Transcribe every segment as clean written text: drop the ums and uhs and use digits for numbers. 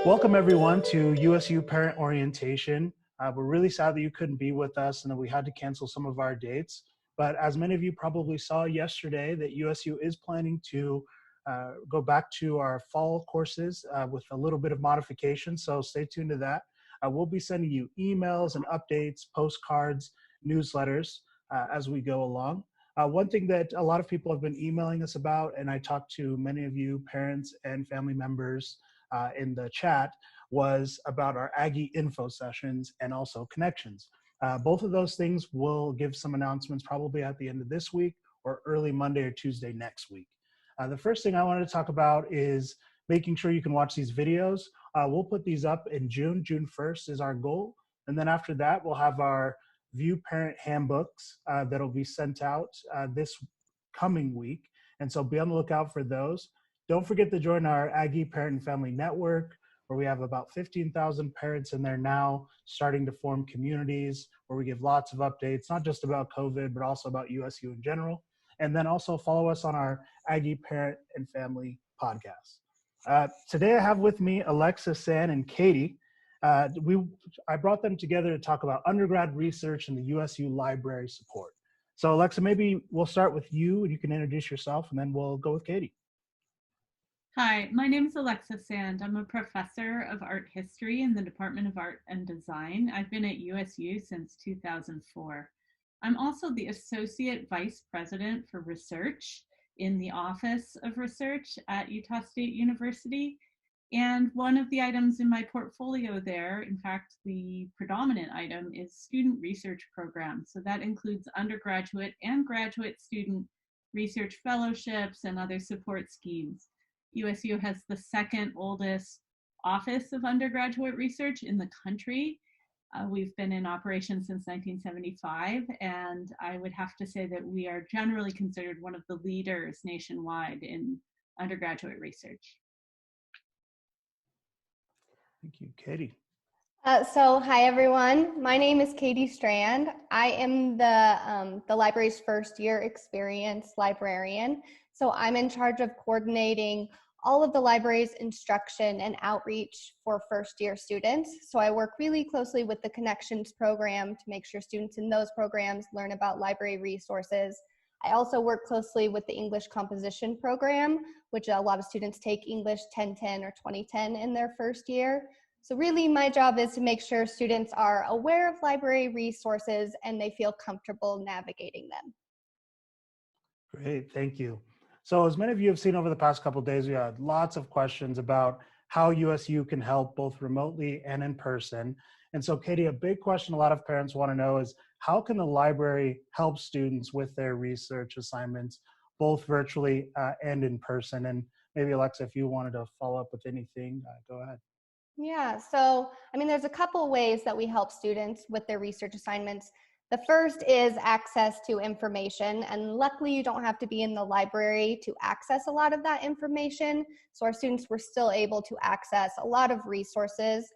Welcome everyone to USU Parent Orientation. We're really sad that you couldn't be with us and that we had to cancel some of our dates. But as many of you probably saw yesterday, that USU is planning to go back to our fall courses with a little bit of modification. So stay tuned to that. We'll be sending you emails and updates, postcards, newsletters as we go along. One thing that a lot of people have been emailing us about, and I talked to many of you parents and family members in the chat, was about our Aggie info sessions and also connections. Both of those things will give some announcements probably at the end of this week or early Monday or Tuesday next week. The first thing I wanted to talk about is making sure you can watch these videos. We'll put these up in June. June 1st is our goal. And then after that, we'll have our View Parent handbooks that'll be sent out this coming week. And so be on the lookout for those. Don't forget to join our Aggie Parent and Family Network, where we have about 15,000 parents in there now, starting to form communities where we give lots of updates, not just about COVID, but also about USU in general. And then also follow us on our Aggie Parent and Family podcast. Today I have with me Alexa, San, and Katie. I brought them together to talk about undergrad research and the USU library support. So Alexa, maybe we'll start with you and you can introduce yourself and then we'll go with Katie. Hi, my name is Alexa Sand. I'm a professor of art history in the Department of Art and Design. I've been at USU since 2004. I'm also the Associate Vice President for Research in the Office of Research at Utah State University. And one of the items in my portfolio there, in fact, the predominant item, is student research programs. So that includes undergraduate and graduate student research fellowships and other support schemes. USU has the second oldest office of undergraduate research in the country. We've been in operation since 1975, and I would have to say that we are generally considered one of the leaders nationwide in undergraduate research. Thank you, Katie. Hi everyone. My name is Katie Strand. I am the library's first year experience librarian. So I'm in charge of coordinating all of the library's instruction and outreach for first year students. So I work really closely with the Connections program to make sure students in those programs learn about library resources. I also work closely with the English composition program, which a lot of students take English 1010 or 2010 in their first year. So really my job is to make sure students are aware of library resources and they feel comfortable navigating them. Great, thank you. So as many of you have seen over the past couple of days, we had lots of questions about how USU can help both remotely and in person. And so Katie, a big question a lot of parents want to know is, how can the library help students with their research assignments, both virtually and in person? And maybe Alexa, if you wanted to follow up with anything, go ahead. Yeah, so there's a couple ways that we help students with their research assignments. The first is access to information, and luckily you don't have to be in the library to access a lot of that information. So our students were still able to access a lot of resources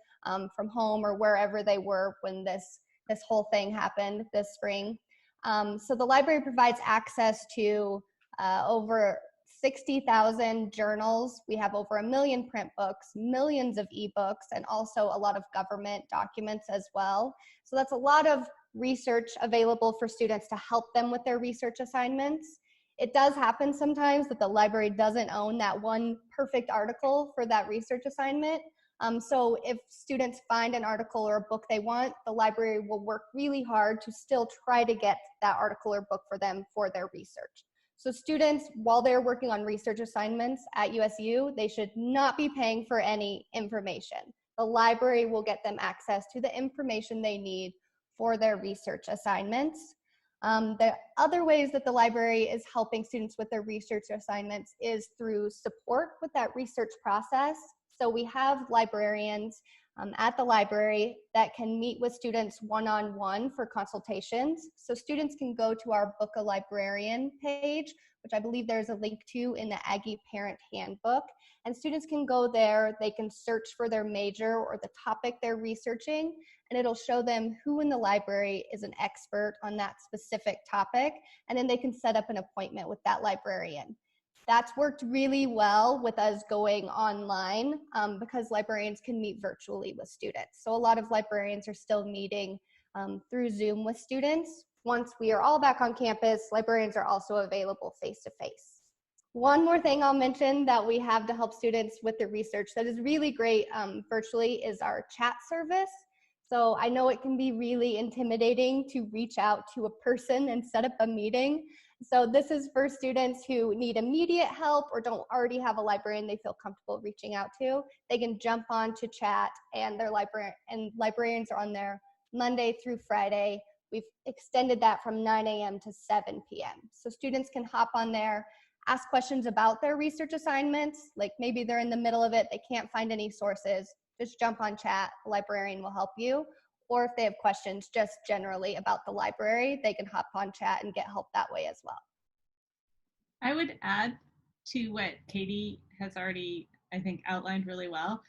from home or wherever they were when this whole thing happened this spring. So the library provides access to over 60,000 journals. We have over 1 million print books, millions of ebooks, and also a lot of government documents as well. So that's a lot of research available for students to help them with their research assignments. It does happen sometimes that the library doesn't own that one perfect article for that research assignment. So if students find an article or a book they want, the library will work really hard to still try to get that article or book for them for their research. So students, while they're working on research assignments at USU, they should not be paying for any information. The library will get them access to the information they need for their research assignments. The other ways that the library is helping students with their research assignments is through support with that research process. So we have librarians at the library that can meet with students one-on-one for consultations. So students can go to our Book a Librarian page, which I believe there's a link to in the Aggie Parent Handbook. And students can go there, they can search for their major or the topic they're researching, and it'll show them who in the library is an expert on that specific topic, and then they can set up an appointment with that librarian. That's worked really well with us going online because librarians can meet virtually with students. So a lot of librarians are still meeting through Zoom with students. Once we are all back on campus, librarians are also available face-to-face. One more thing I'll mention that we have to help students with their research that is really great virtually is our chat service. So I know it can be really intimidating to reach out to a person and set up a meeting. So this is for students who need immediate help or don't already have a librarian they feel comfortable reaching out to. They can jump on to chat, and librarians are on there Monday through Friday. We've extended that from 9 a.m. to 7 p.m. So students can hop on there, ask questions about their research assignments, like maybe they're in the middle of it, they can't find any sources, just jump on chat, a librarian will help you. Or if they have questions just generally about the library, they can hop on chat and get help that way as well. I would add to what Katie has already, I think, outlined really well,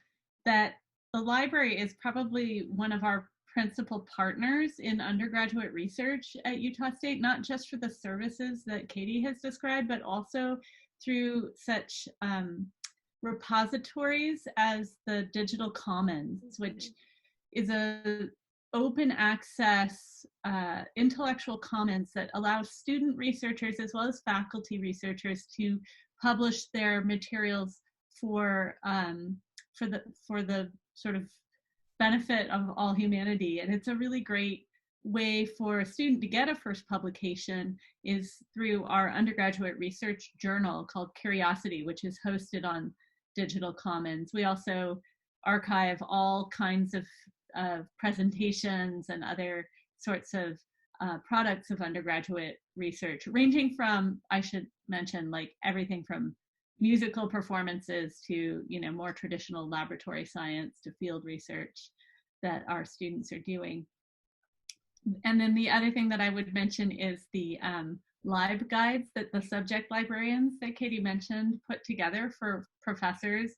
that the library is probably one of our principal partners in undergraduate research at Utah State, not just for the services that Katie has described, but also through such repositories as the Digital Commons, which is a open access intellectual commons that allows student researchers as well as faculty researchers to publish their materials for the sort of benefit of all humanity. And it's a really great way for a student to get a first publication is through our undergraduate research journal called Curiosity, which is hosted on Digital Commons. We also archive all kinds of presentations and other sorts of products of undergraduate research, ranging from, I should mention, like everything from musical performances to, more traditional laboratory science to field research that our students are doing. And then the other thing that I would mention is the lib guides that the subject librarians that Katie mentioned put together for professors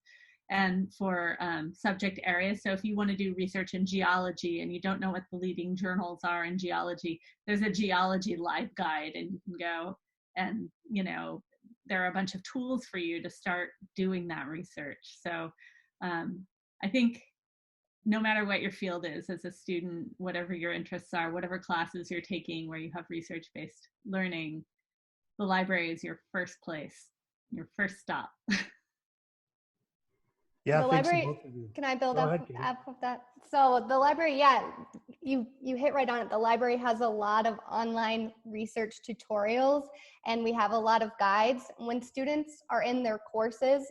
and for subject areas. So if you want to do research in geology and you don't know what the leading journals are in geology, there's a geology lib guide, and you can go and, there are a bunch of tools for you to start doing that research. So I think no matter what your field is as a student, whatever your interests are, whatever classes you're taking where you have research-based learning, the library is your first place, your first stop. Yeah, the thanks to library, both of you. can I build Go up ahead, Katie. of that? So the library, yeah, you hit right on it. The library has a lot of online research tutorials, and we have a lot of guides. When students are in their courses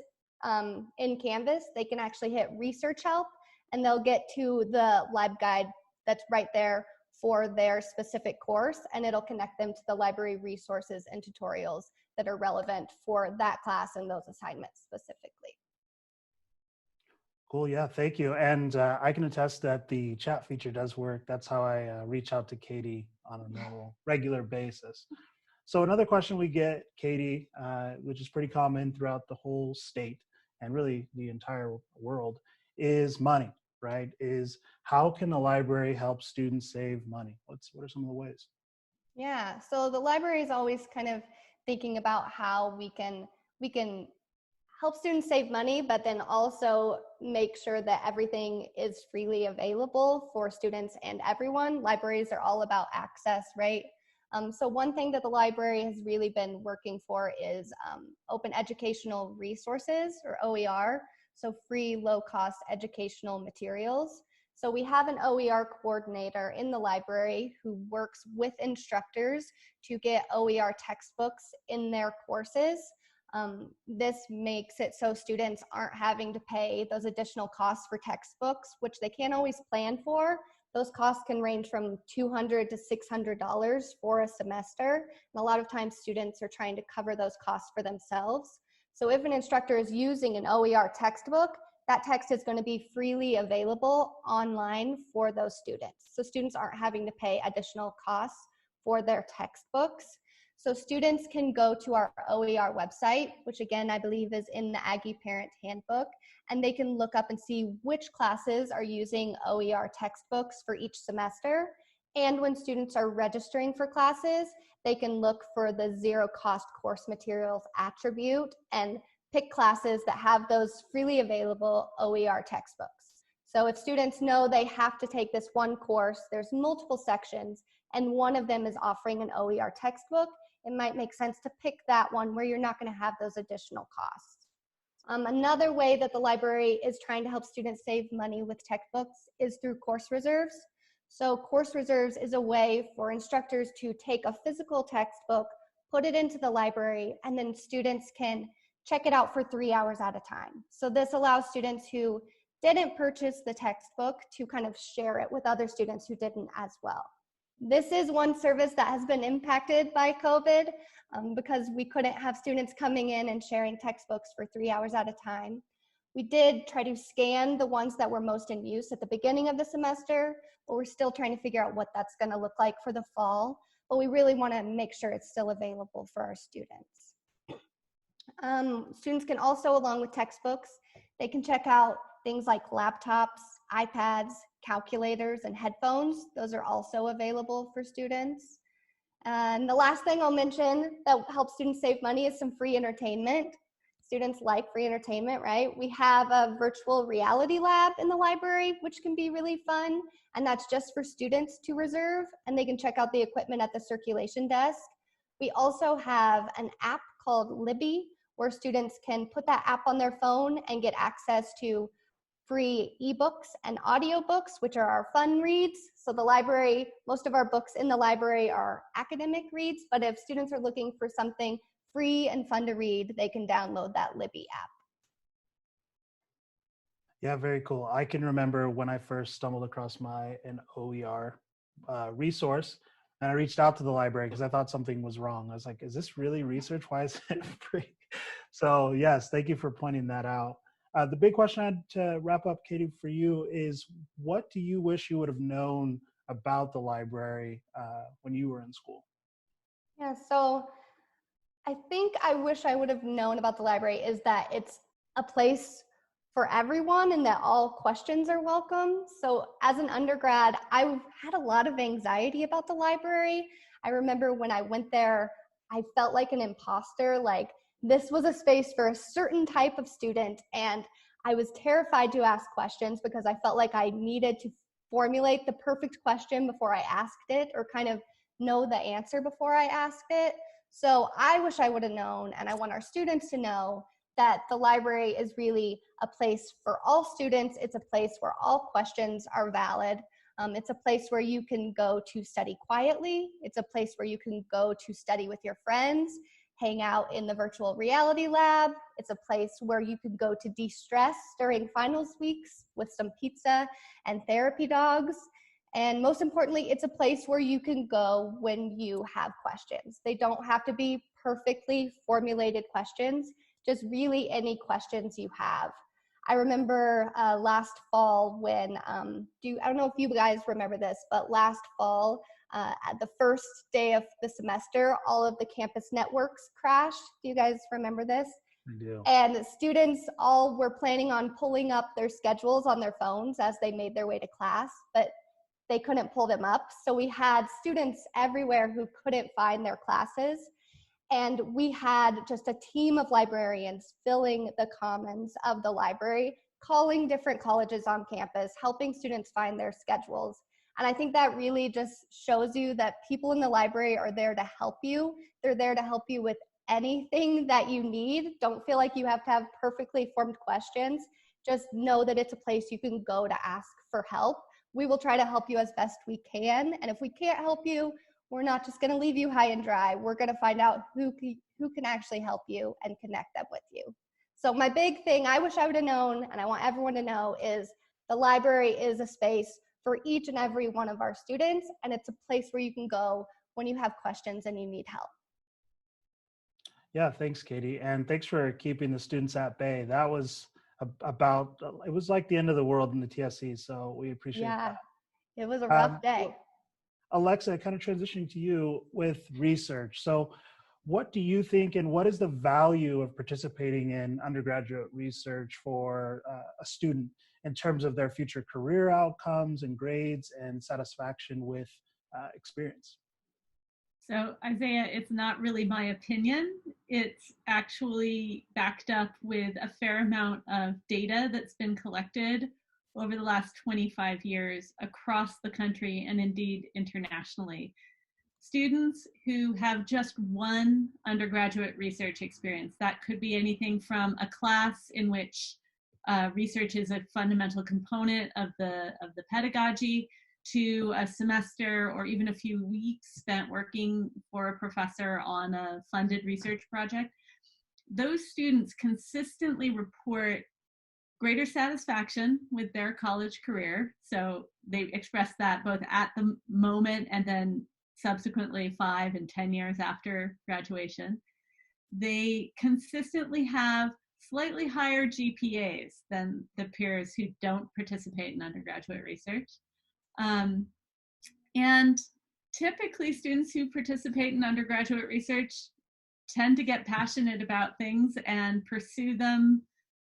in Canvas, they can actually hit research help, and they'll get to the lib guide that's right there for their specific course, and it'll connect them to the library resources and tutorials that are relevant for that class and those assignments specifically. Cool, yeah, thank you. And I can attest that the chat feature does work. That's how I reach out to Katie on a normal, regular basis. So another question we get, Katie, which is pretty common throughout the whole state and really the entire world, is money, right? Is how can the library help students save money? What are some of the ways? Yeah, so the library is always kind of thinking about how we can help students save money, but then also make sure that everything is freely available for students and everyone. Libraries are all about access, right? So one thing that the library has really been working for is open educational resources, or OER, so free low-cost educational materials. So we have an OER coordinator in the library who works with instructors to get OER textbooks in their courses. This makes it so students aren't having to pay those additional costs for textbooks, which they can't always plan for. Those costs can range from $200 to $600 for a semester. And a lot of times students are trying to cover those costs for themselves. So if an instructor is using an OER textbook, that text is going to be freely available online for those students. So students aren't having to pay additional costs for their textbooks. So students can go to our OER website, which again, I believe is in the Aggie Parent Handbook, and they can look up and see which classes are using OER textbooks for each semester. And when students are registering for classes, they can look for the zero cost course materials attribute and pick classes that have those freely available OER textbooks. So if students know they have to take this one course, there's multiple sections, and one of them is offering an OER textbook, it might make sense to pick that one where you're not going to have those additional costs. Another way that the library is trying to help students save money with textbooks is through course reserves. So course reserves is a way for instructors to take a physical textbook, put it into the library, and then students can check it out for 3 hours at a time. So this allows students who didn't purchase the textbook to kind of share it with other students who didn't as well. This is one service that has been impacted by COVID because we couldn't have students coming in and sharing textbooks for 3 hours at a time. We did try to scan the ones that were most in use at the beginning of the semester, but we're still trying to figure out what that's going to look like for the fall. But we really want to make sure it's still available for our students. Students can also, along with textbooks, they can check out things like laptops, iPads, calculators, and headphones. Those are also available for students. And the last thing I'll mention that helps students save money is some free entertainment. Students like free entertainment, right? We have a virtual reality lab in the library, which can be really fun. And that's just for students to reserve, and they can check out the equipment at the circulation desk. We also have an app called Libby, where students can put that app on their phone and get access to free ebooks and audiobooks, which are our fun reads. So the library, most of our books in the library are academic reads, but if students are looking for something free and fun to read, they can download that Libby app. Yeah, very cool. I can remember when I first stumbled across an OER resource, and I reached out to the library because I thought something was wrong. I was like, is this really research? Why is it free? So yes, thank you for pointing that out. The big question I had to wrap up, Katie, for you is, what do you wish you would have known about the library when you were in school? Yeah, so I think I wish I would have known about the library is that it's a place for everyone and that all questions are welcome. So as an undergrad, I had a lot of anxiety about the library. I remember when I went there, I felt like an imposter, like this was a space for a certain type of student, and I was terrified to ask questions because I felt like I needed to formulate the perfect question before I asked it, or kind of know the answer before I asked it. So I wish I would have known, and I want our students to know, that the library is really a place for all students. It's a place where all questions are valid. It's a place where you can go to study quietly. It's a place where you can go to study with your friends, hang out in the virtual reality lab. It's a place where you can go to de-stress during finals weeks with some pizza and therapy dogs. And most importantly, it's a place where you can go when you have questions. They don't have to be perfectly formulated questions, just really any questions you have. I remember last fall when, I don't know if you guys remember this, but last fall, at the first day of the semester, all of the campus networks crashed. Do you guys remember this? I do. And students all were planning on pulling up their schedules on their phones as they made their way to class, but they couldn't pull them up. So we had students everywhere who couldn't find their classes. And we had just a team of librarians filling the commons of the library, calling different colleges on campus, helping students find their schedules. And I think that really just shows you that people in the library are there to help you. They're there to help you with anything that you need. Don't feel like you have to have perfectly formed questions. Just know that it's a place you can go to ask for help. We will try to help you as best we can. And if we can't help you, we're not just going to leave you high and dry. We're going to find out who can actually help you and connect them with you. So my big thing I wish I would have known, and I want everyone to know, is the library is a space for each and every one of our students, and it's a place where you can go when you have questions and you need help. Yeah, thanks, Katie. And thanks for keeping the students at bay. That was it was like the end of the world in the TSC, so we appreciate Yeah, that. it was a rough day. Alexa, kind of transitioning to you with research. So what do you think, and what is the value of participating in undergraduate research for a student in terms of their future career outcomes and grades and satisfaction with experience. So Isaiah, it's not really my opinion. It's actually backed up with a fair amount of data that's been collected over the last 25 years across the country and indeed internationally. Students who have just one undergraduate research experience, that could be anything from a class in which research is a fundamental component of the pedagogy, to a semester or even a few weeks spent working for a professor on a funded research project, those students consistently report greater satisfaction with their college career. So they express that both at the moment and then subsequently 5 and 10 years after graduation. They consistently have slightly higher GPAs than the peers who don't participate in undergraduate research. And typically students who participate in undergraduate research tend to get passionate about things and pursue them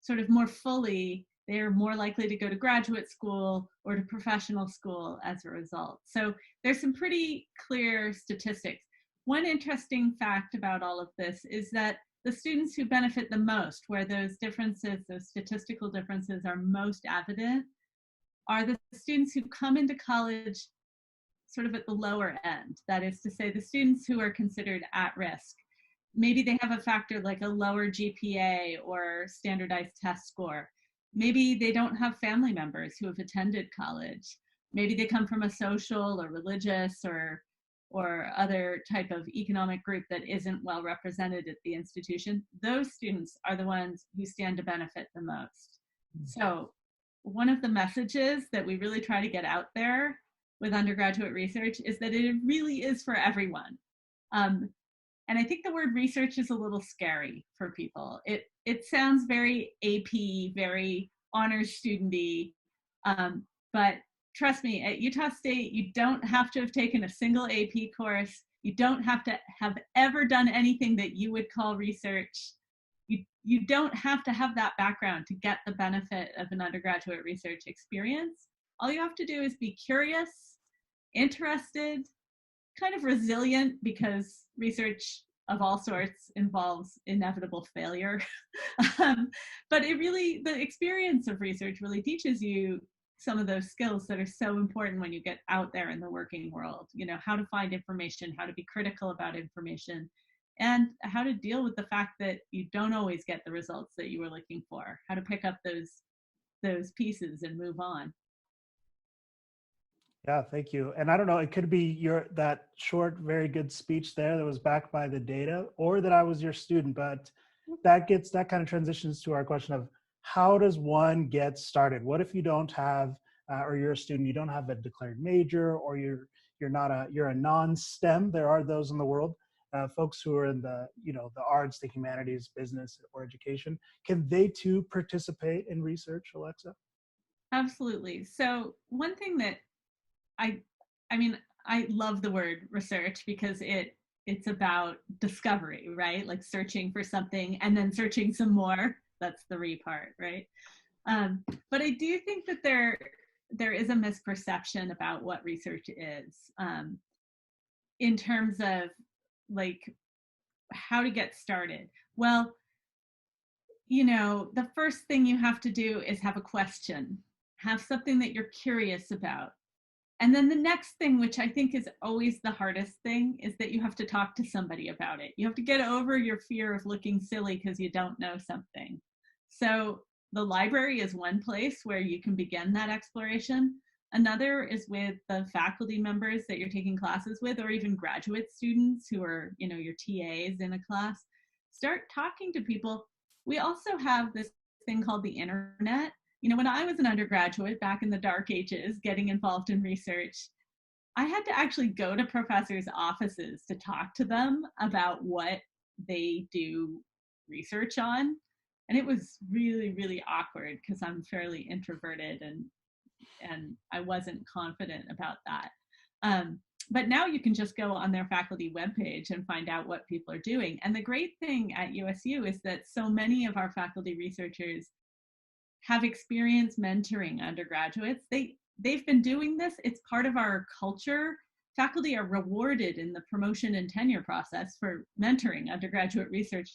sort of more fully. They're more likely to go to graduate school or to professional school as a result. So there's some pretty clear statistics. One interesting fact about all of this is that the students who benefit the most, where those differences, those statistical differences are most evident, are the students who come into college sort of at the lower end. That is to say, the students who are considered at risk. Maybe they have a factor like a lower GPA or standardized test score. Maybe they don't have family members who have attended college. Maybe they come from a social or religious or other type of economic group that isn't well represented at the institution. Those students are the ones who stand to benefit the most. So one of the messages that we really try to get out there with undergraduate research is that it really is for everyone. And I think the word research is a little scary for people. It sounds very AP, very honors student-y, but trust me, at Utah State, you don't have to have taken a single AP course. You don't have to have ever done anything that you would call research. You don't have to have that background to get the benefit of an undergraduate research experience. All you have to do is be curious, interested, kind of resilient, because research of all sorts involves inevitable failure. But the experience of research really teaches you some of those skills that are so important when you get out there in the working world. You know, how to find information, how to be critical about information, and how to deal with the fact that you don't always get the results that you were looking for, how to pick up those pieces and move on. Yeah, thank you. And I don't know, it could be that short, very good speech there that was backed by the data, or that I was your student, but that kind of transitions to our question of how does one get started? What if you don't have, or you're a student, you don't have a declared major, or you're a non-STEM? There are those in the world, folks who are in the arts, the humanities, business, or education. Can they too participate in research, Alexa? Absolutely. So one thing that I love the word research because it's about discovery, right? Like searching for something and then searching some more. That's the re part, right? But I do think that there is a misperception about what research is, in terms of like how to get started. Well, the first thing you have to do is have a question, have something that you're curious about. And then the next thing, which I think is always the hardest thing, is that you have to talk to somebody about it. You have to get over your fear of looking silly because you don't know something. So the library is one place where you can begin that exploration. Another is with the faculty members that you're taking classes with, or even graduate students who are, your TAs in a class. Start talking to people. We also have this thing called the internet. When I was an undergraduate back in the dark ages, getting involved in research, I had to actually go to professors' offices to talk to them about what they do research on. And it was really, really awkward because I'm fairly introverted and I wasn't confident about that. But now you can just go on their faculty webpage and find out what people are doing. And the great thing at USU is that so many of our faculty researchers have experience mentoring undergraduates. They've been doing this. It's part of our culture faculty are rewarded in the promotion and tenure process for mentoring undergraduate research.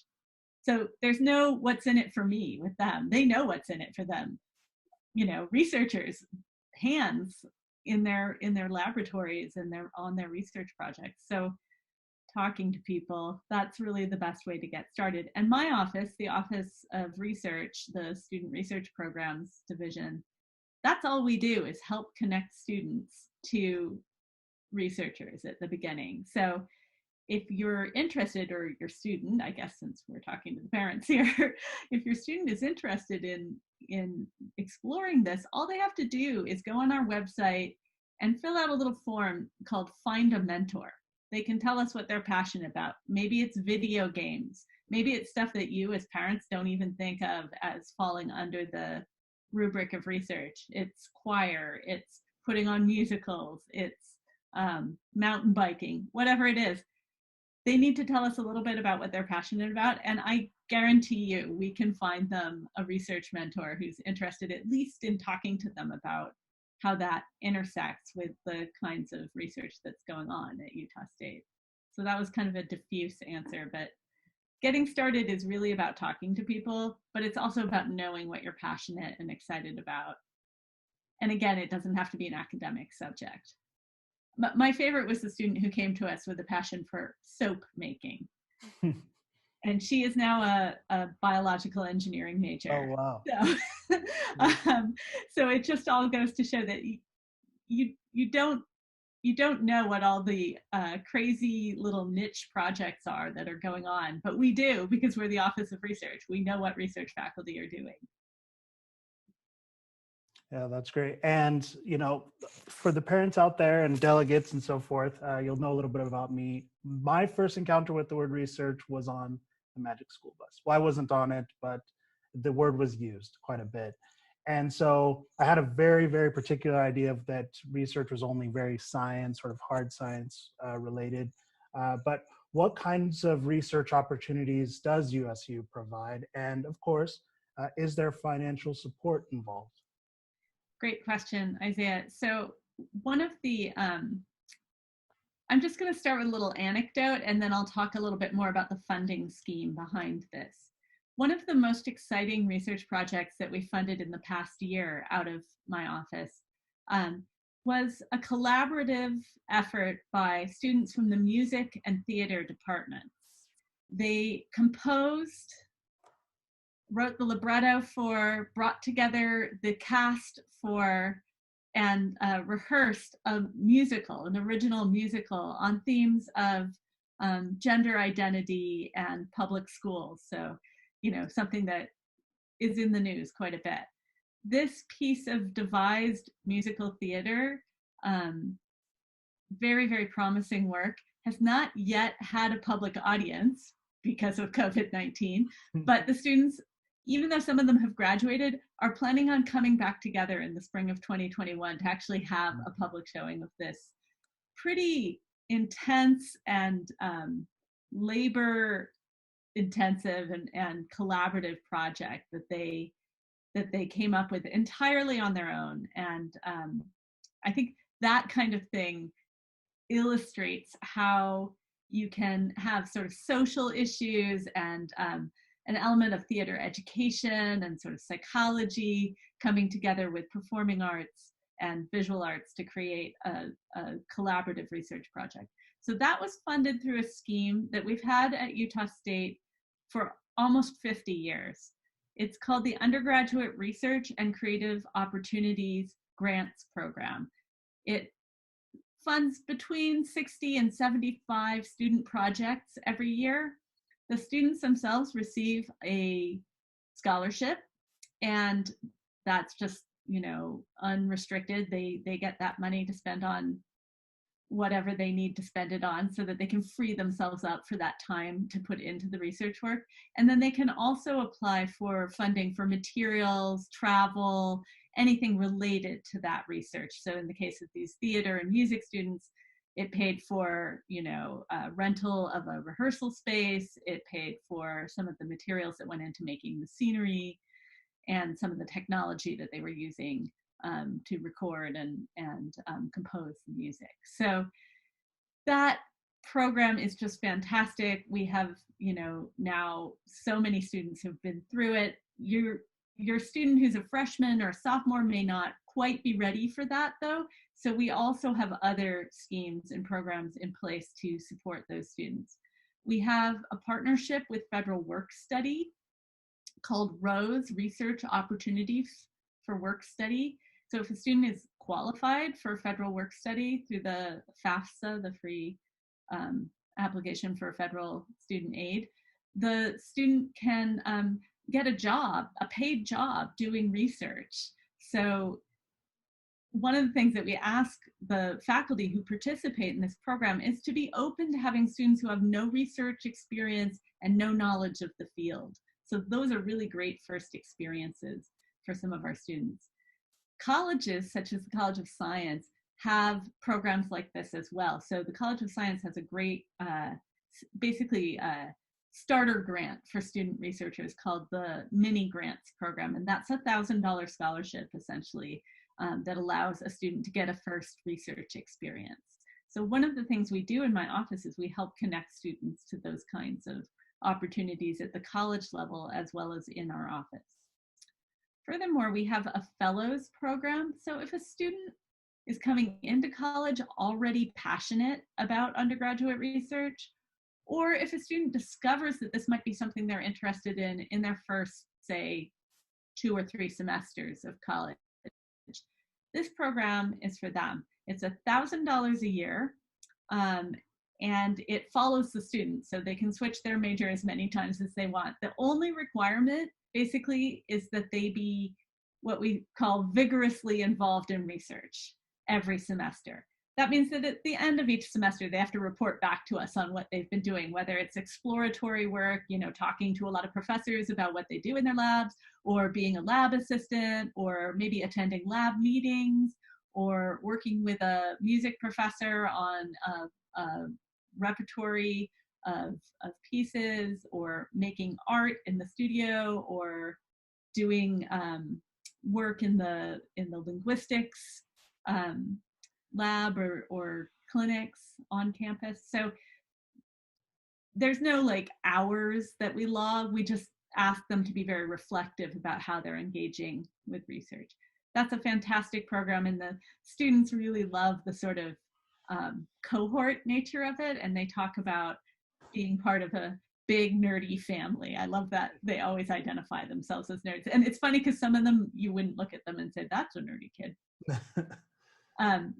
So there's no what's in it for me with them. They know what's in it for them. You know, researchers, hands in their laboratories and on their research projects. So talking to people, that's really the best way to get started. And my office, the Office of Research, the Student Research Programs Division, that's all we do is help connect students to researchers at the beginning. So if you're interested, or your student, I guess since we're talking to the parents here, if your student is interested in exploring this, all they have to do is go on our website and fill out a little form called Find a Mentor. They can tell us what they're passionate about. Maybe it's video games. Maybe it's stuff that you as parents don't even think of as falling under the rubric of research. It's choir, it's putting on musicals, it's mountain biking, whatever it is. They need to tell us a little bit about what they're passionate about, and I guarantee you we can find them a research mentor who's interested at least in talking to them about how that intersects with the kinds of research that's going on at Utah State. So that was kind of a diffuse answer, but getting started is really about talking to people, but it's also about knowing what you're passionate and excited about. And again, it doesn't have to be an academic subject. But my favorite was the student who came to us with a passion for soap making. And she is now a biological engineering major. Oh, wow. So it just all goes to show that you don't know what all the crazy little niche projects are that are going on, but we do, because we're the Office of Research. We know what research faculty are doing. Yeah, that's great. And, you know, for the parents out there and delegates and so forth, you'll know a little bit about me. My first encounter with the word research was on the Magic School Bus. Well, I wasn't on it, but the word was used quite a bit. And so I had a very, very particular idea of that research was only very science, sort of hard science related. But what kinds of research opportunities does USU provide? And of course, is there financial support involved? Great question, Isaiah. So one of the, I'm just going to start with a little anecdote, and then I'll talk a little bit more about the funding scheme behind this. One of the most exciting research projects that we funded in the past year out of my office was a collaborative effort by students from the music and theater departments. They composed, wrote the libretto for, brought together the cast for, and rehearsed a musical, an original musical on themes of gender identity and public schools. So, you know, something that is in the news quite a bit. This piece of devised musical theater, very, very promising work, has not yet had a public audience because of COVID-19, but the students, even though some of them have graduated, are planning on coming back together in the spring of 2021 to actually have a public showing of this pretty intense and labor intensive and collaborative project that they came up with entirely on their own. And I think that kind of thing illustrates how you can have sort of social issues and an element of theater education and sort of psychology coming together with performing arts and visual arts to create a collaborative research project. So that was funded through a scheme that we've had at Utah State for almost 50 years. It's called the Undergraduate Research and Creative Opportunities Grants Program. It funds between 60 and 75 student projects every year. The students themselves receive a scholarship, and that's just, you know, unrestricted. They get that money to spend on whatever they need to spend it on so that they can free themselves up for that time to put into the research work. And then they can also apply for funding for materials, travel, anything related to that research. So in the case of these theater and music students, it paid for, you know, rental of a rehearsal space. It paid for some of the materials that went into making the scenery and some of the technology that they were using to record and compose the music. So that program is just fantastic. We have, now so many students who've been through it. Your student who's a freshman or sophomore may not quite be ready for that though. So we also have other schemes and programs in place to support those students. We have a partnership with Federal Work Study called ROSE, Research Opportunities for Work Study. So if a student is qualified for federal work study through the FAFSA, the free application for federal student aid, the student can get a job, a paid job doing research. So one of the things that we ask the faculty who participate in this program is to be open to having students who have no research experience and no knowledge of the field. So those are really great first experiences for some of our students. Colleges, such as the College of Science, have programs like this as well. So the College of Science has a great, starter grant for student researchers called the Mini Grants Program. And that's a $1,000 scholarship, essentially, that allows a student to get a first research experience. So one of the things we do in my office is we help connect students to those kinds of opportunities at the college level as well as in our office. Furthermore, we have a fellows program. So if a student is coming into college already passionate about undergraduate research, or if a student discovers that this might be something they're interested in their first, say, 2 or 3 semesters of college, this program is for them. It's $1,000 a year, and it follows the student, so they can switch their major as many times as they want. The only requirement, basically, is that they be what we call vigorously involved in research every semester. That means that at the end of each semester, they have to report back to us on what they've been doing, whether it's exploratory work, talking to a lot of professors about what they do in their labs, or being a lab assistant, or maybe attending lab meetings, or working with a music professor on a repertory of pieces, or making art in the studio, or doing work in the linguistics lab or clinics on campus. So there's no hours that we log. We just ask them to be very reflective about how they're engaging with research. That's a fantastic program, and the students really love the sort of cohort nature of it, and they talk about being part of a big nerdy family. I love that they always identify themselves as nerds. And it's funny because some of them, you wouldn't look at them and say, that's a nerdy kid.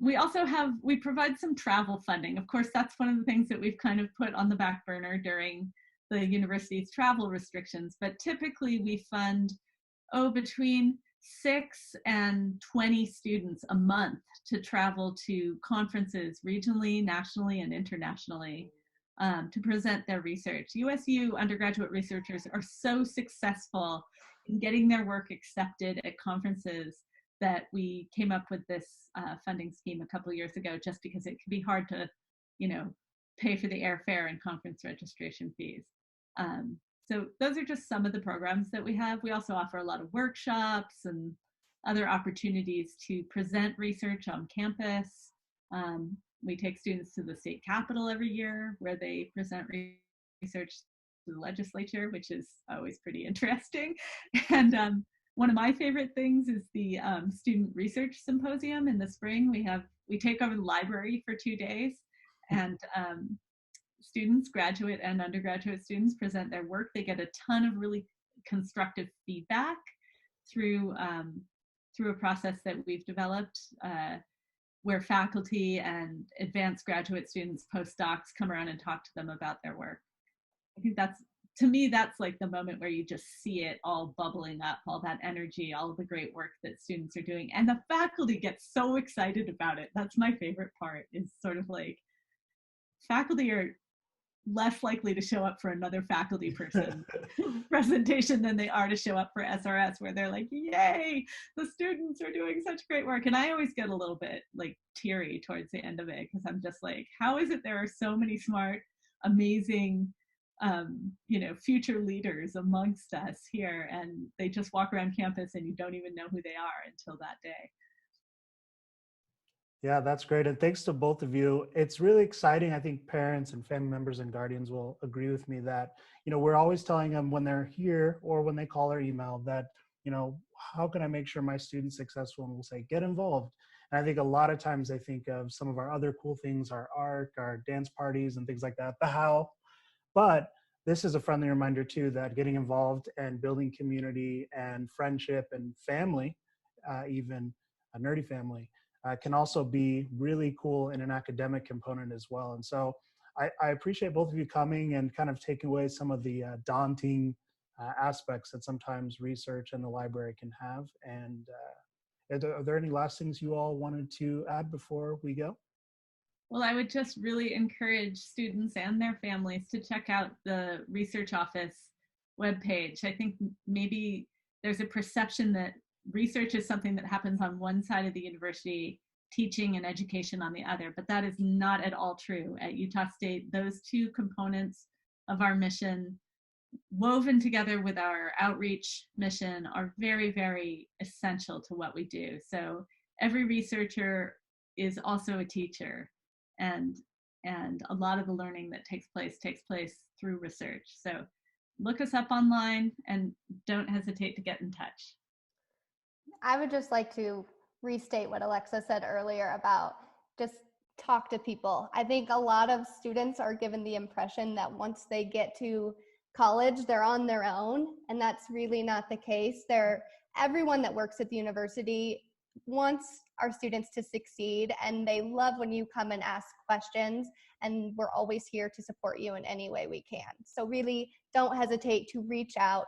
We provide some travel funding. Of course, that's one of the things that we've kind of put on the back burner during the university's travel restrictions. But typically we fund, between 6 and 20 students a month to travel to conferences regionally, nationally, and internationally to present their research. USU undergraduate researchers are so successful in getting their work accepted at conferences that we came up with this funding scheme a couple of years ago, just because it can be hard to, pay for the airfare and conference registration fees. So those are just some of the programs that we have. We also offer a lot of workshops and other opportunities to present research on campus. We take students to the state capitol every year where they present research to the legislature, which is always pretty interesting. And one of my favorite things is the Student Research Symposium in the spring. We take over the library for 2 days, and students, graduate and undergraduate students, present their work. They get a ton of really constructive feedback through a process that we've developed where faculty and advanced graduate students, postdocs, come around and talk to them about their work. I think to me, that's like the moment where you just see it all bubbling up, all that energy, all the great work that students are doing. And the faculty gets so excited about it. That's my favorite part, is sort of like faculty are less likely to show up for another faculty person presentation than they are to show up for SRS, where they're like, yay, the students are doing such great work. And I always get a little bit teary towards the end of it, because I'm just like, how is it there are so many smart, amazing, future leaders amongst us here, and they just walk around campus and you don't even know who they are until that day. Yeah, that's great. And thanks to both of you. It's really exciting. I think parents and family members and guardians will agree with me that, we're always telling them when they're here or when they call or email that, how can I make sure my student's successful? And we'll say, get involved. And I think a lot of times they think of some of our other cool things, our art, our dance parties and things like that, the how. But this is a friendly reminder too that getting involved and building community and friendship and family, even a nerdy family, can also be really cool in an academic component as well. And so I appreciate both of you coming and kind of taking away some of the daunting aspects that sometimes research and the library can have. And are there any last things you all wanted to add before we go? Well, I would just really encourage students and their families to check out the research office webpage. I think maybe there's a perception that research is something that happens on one side of the university, teaching and education on the other, but that is not at all true. At Utah State, those two components of our mission, woven together with our outreach mission, are very, very essential to what we do. So every researcher is also a teacher, and a lot of the learning that takes place through research. So look us up online and don't hesitate to get in touch. I would just like to restate what Alexa said earlier about just talk to people. I think a lot of students are given the impression that once they get to college, they're on their own, and that's really not the case. Everyone that works at the university wants our students to succeed, and they love when you come and ask questions, and we're always here to support you in any way we can. So really don't hesitate to reach out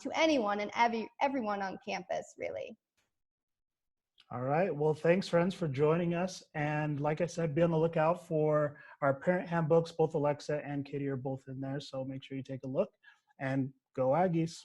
to anyone and everyone on campus, really. All right. Well, thanks, friends, for joining us. And like I said, be on the lookout for our parent handbooks. Both Alexa and Katie are both in there. So make sure you take a look and go Aggies.